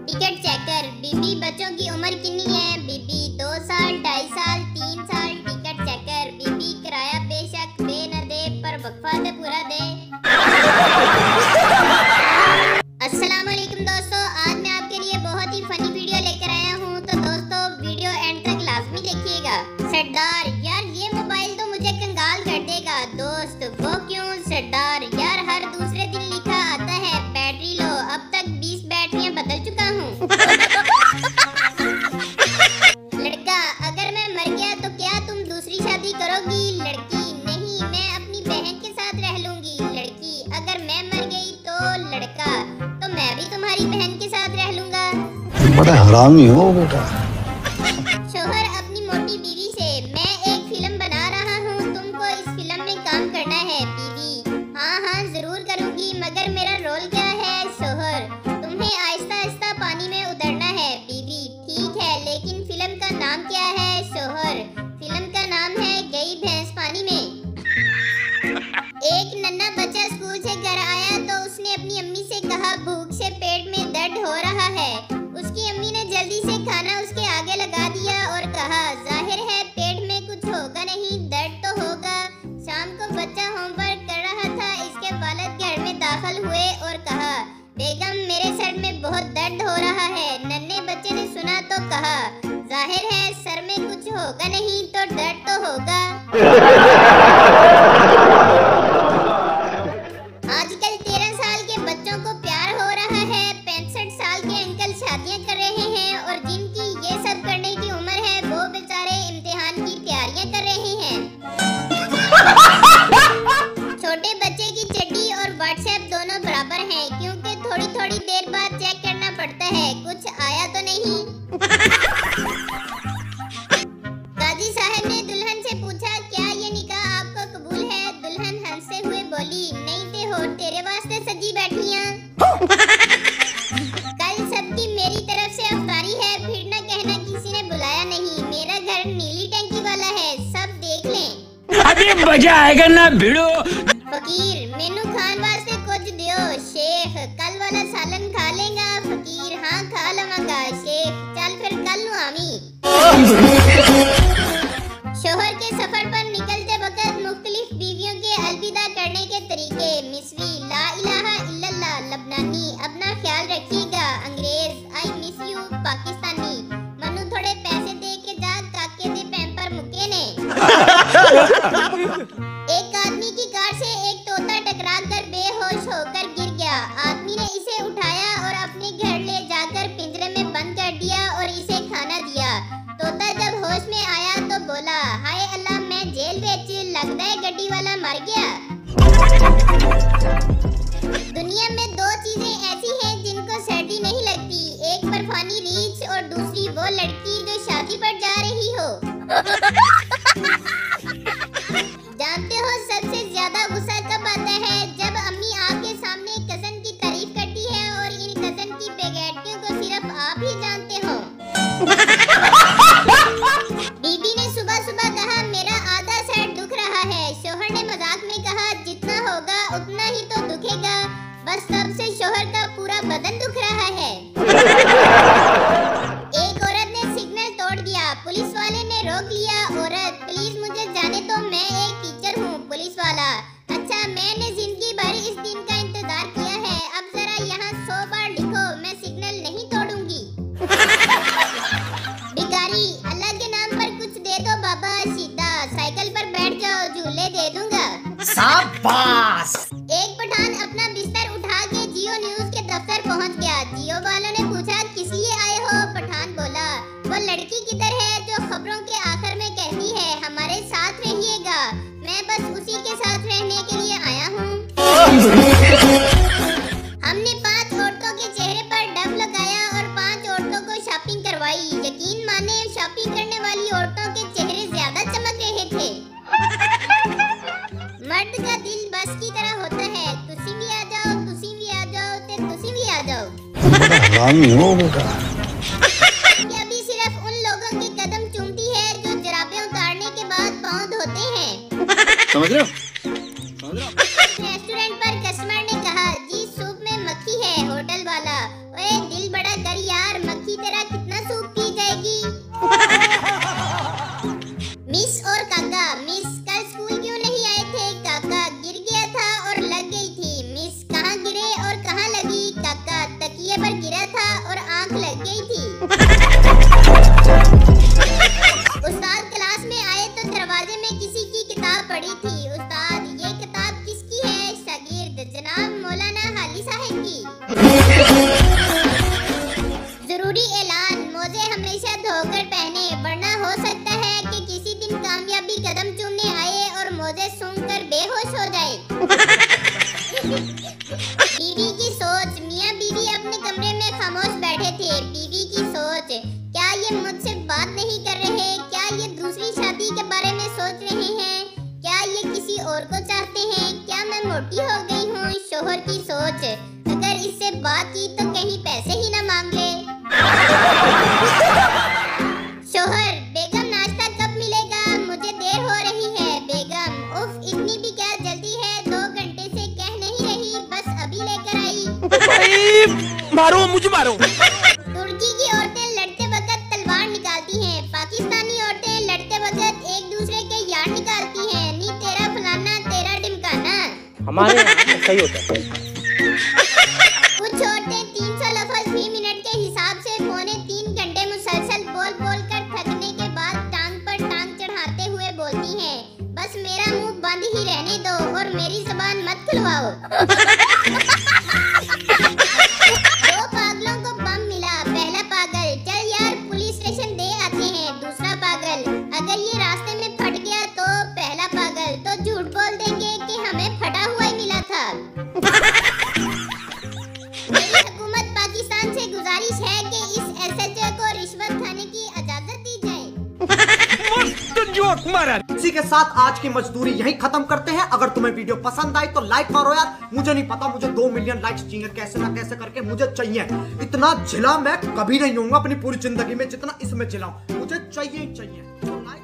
Ticket check कर। बीबी बच्चों की उम्र कितनी है? बीबी 2 साल, 2.5 साल, 3 साल। टिकट चेक कर। बीबी किराया बेशक दे न दे पर वक्फा तो पूरा दे। अस्सलाम वालेकुम दोस्तों, आज मैं आपके लिए बहुत ही फनी वीडियो लेकर आया हूँ, तो दोस्तों वीडियो एंड तक लाजमी देखिएगा। सरदार यार ये मोबाइल तो मुझे कंगाल कर देगा। दोस्त वो क्यों? सरदार यार हर दूसरे दिन लिखा आता है बैटरी लो, अब तक 20 बैटरियां बदल चुका हूँ। लड़का अगर मैं मर गया तो क्या तुम दूसरी शादी करोगी? लड़की नहीं, मैं अपनी बहन के साथ रह लूंगी। लड़की अगर मैं मर गई तो? लड़का तो मैं भी तुम्हारी बहन के साथ रह लूंगा। बड़ा हरामी हो बेटा। शोहर अपनी मोटी बीवी से, मैं एक फिल्म बना रहा हूँ, तुमको इस फिल्म में काम करना है। बीवी हाँ हाँ जरूर करूँगी, मगर मेरा रोल क्या है? शोहर तुम्हें आहिस्ता आहिस्ता पानी में उतरना है। बीवी ठीक है, लेकिन फिल्म का नाम क्या है? शोहर फिल्म का नाम है गई भैंस पानी में। एक नन्हा बच्चा स्कूल से घर आया तो उसने अपनी अम्मी से कहा भूख से पेट में दर्द हो रहा है। उसकी अम्मी ने जल्दी से खाना उसके आगे लगा दिया और कहा जाहिर है पेट में कुछ होगा नहीं, दर्द तो होगा। शाम को बच्चा होमवर्क कर रहा था, इसके वालिद घर में दाखिल हुए और कहा बेगम मेरे सर में बहुत दर्द हो रहा है। नन्हे बच्चे ने सुना तो कहा जाहिर है सर में कुछ होगा नहीं तो दर्द तो होगा। आजकल 13 साल के बच्चों को प्यार हो रहा है, 65 साल के अंकल शादियां कर रहे हैं और जिनकी ये सब करने की उम्र है वो बेचारे इम्तिहान की तैयारियां कर रहे हैं। छोटे बच्चे की चड्डी और व्हाट्सएप दोनों बराबर हैं, क्योंकि थोड़ी थोड़ी देर बाद चेक करना पड़ता है कुछ आया तो नहीं। काजी साहब ने दुल्हन से पूछा क्या ये निकाह आपको कबूल है? दुल्हन हंसते हुए बोली नहीं ते हो तेरे वास्ते सजी बैठियां। कल सबकी मेरी तरफ से अफ्तारी है, फिर न कहना किसी ने बुलाया नहीं। मेरा घर नीली टंकी वाला है, सब देख लें। अभी मजा आएगा ना भिड़ो। फकीर मेनू खान वास्ते कुछ दियो। शेख कल वाला सालन खा लेगा? फकीर हाँ खा लवांगा। शेख चल फिर कल नु आवी। शोहर के सफर पर निकलते वक्त मुख्तलिफ बीवियों के अलविदा करने के तरीके। मिस्री ला इलाहा इल्लल्लाह। लबनानी अपना ख्याल रखिएगा। अंग्रेज I miss you. Pakistani Manu थोड़े पैसे दे के जा, काके दे पैम्पर मुके ने। एक आदमी की कार से एक तोता टकरा कर बेहोश होकर गिर गया। आदमी ने इसे उठाया और अपने घर ले जाकर पिंजरे में बंद कर दिया और इसे खाना दिया। तोता जब होश में आया तो बोला हाय अल्लाह मैं जेल बेच, लगता है गड्डी वाला मर गया। दुनिया में 2 चीजें ऐसी हैं जिनको सर्दी नहीं लगती, एक बर्फानी रीछ और दूसरी वो लड़की जो शादी पर जा रही हो। जानते हो सबसे ज्यादा गुस्सा कब आता है? जब अम्मी आपके सामने कज़न की तारीफ करती है और इन कज़न की बेगैरतियों को सिर्फ आप ही जानते हो। बीबी ने सुबह सुबह कहा मेरा आधा सर दुख रहा है। शोहर ने मजाक में कहा जितना होगा उतना ही तो दुखेगा। बस तब से शोहर का पूरा बदन दुख रहा है। एक औरत ने सिग्नल तोड़ दिया, पुलिस वाले ने रोक लिया। औरत प्लीज मुझे जाने दो, मैं एक टीचर हूँ। पुलिस वाला अच्छा मैंने जिंदगी भर इस दिन का इंतजार किया है, अब जरा यहाँ 100 बार लिखो मैं सिग्नल नहीं तोड़ूंगी। भिखारी अल्लाह के नाम पर कुछ दे दो बाबा, सीधा साइकिल पर बैठ जाओ झूले दे दूंगा। शाबाश। एक पठान अपना बिस्तर उठा के जियो न्यूज के दफ्तर पहुंच गया। जियो वालों ने पूछा किस लिए आए हो? पठान बोला वो लड़की किधर है जो खबरों के आखिर में कहती है हमारे साथ रहिएगा, मैं बस उसी के साथ रहने के लिए आया हूँ। हमने 5 औरतों के चेहरे पर डब लगाया और 5 औरतों को शॉपिंग करवाई। यकीन माने शॉपिंग करने वाली औरतों के चेहरे ज्यादा चमक रहे थे। मर्द का दिल बस की तरह होता है, तुसी भी आ जाओ, तुसी भी आ जाओ, ते तुसी भी आ जाओ। हरामी हो बेटा। ये अभी सिर्फ उन लोगों के कदम चूमती है जो जराबें उतारने के बाद पाँव धोते हैं। समझ रहे हो? रेस्टोरेंट पर कस्टमर ने कहा जी सूप में मक्खी है। होटल वाला ओए दिल बड़ा कर यार। था और आंख लग गई थी। उस्ताद क्लास में आए तो दरवाजे में किसी की किताब पड़ी थी। उस्ताद, ये किताब किसकी है? शागिर्द, जनाब मौलाना हाली साहब की। जरूरी ऐलान, मोजे हमेशा धोकर पहने, वरना हो सकता है कि किसी दिन कामयाबी कदम चूमने आए और मोजे सूंघकर बेहोश हो जाए। बीवी की सोच, मियां बीवी अपने कमरे में खामोश बैठे थे। बीवी की सोच, क्या ये मुझसे बात नहीं कर रहे? क्या ये दूसरी शादी के बारे में सोच रहे हैं? क्या ये किसी और को चाहते हैं? क्या मैं मोटी हो गई हूँ? शोहर की सोच, अगर इससे बात की तो कहीं पैसे ही ना मांग ले। शोहर, बेगम नाश्ता कब मिलेगा? मुझे देर हो रही है। बेगम, उफ, इतनी भी क्या जल्दी है? 2 घंटे से कह नहीं रही, बस अभी लेकर आई। मारो मुझे मारो। तुर्की की औरतें लड़ते वक्त तलवार निकालती हैं। पाकिस्तानी औरतें लड़ते वक्त एक दूसरे के यार निकालती हैं। नी तेरा फलाना, तेरा ढिमकाना। हमारे यहाँ सही होता है। कुछ औरतें 300 लफ्ज फी मिनट के हिसाब से 3.25 घंटे मुसलसल बोल बोल कर थकने के बाद टांग पर टांग चढ़ाते हुए बोलती हैं, बस मेरा मुंह बंद ही रहने दो और मेरी जुबान मत खुलवाओ। 2 पागलों को बम मिला। पहला पागल, चल यार पुलिस स्टेशन दे आते हैं। दूसरा पागल, अगर ये रास्ते में फट गया तो? पहला पागल, तो झूठ बोल देंगे कि हमें फटा हुआ ही मिला था। मेरी हुकूमत पाकिस्तान से गुजारिश है कि इस SHO को रिश्वत खाने की इजाजत दी जाए। जोक मारा। इसी के साथ आज की मजदूरी यहीं खत्म करते हैं। अगर तुम्हें वीडियो पसंद आई तो लाइक मारो यार। मुझे नहीं पता, मुझे 2 मिलियन लाइक्स चाहिए, कैसे ना कैसे करके मुझे चाहिए। इतना झिला मैं कभी नहीं होऊंगा अपनी पूरी जिंदगी में जितना इसमें झिलाऊं। मुझे चाहिए ही चाहिए। तो लाइक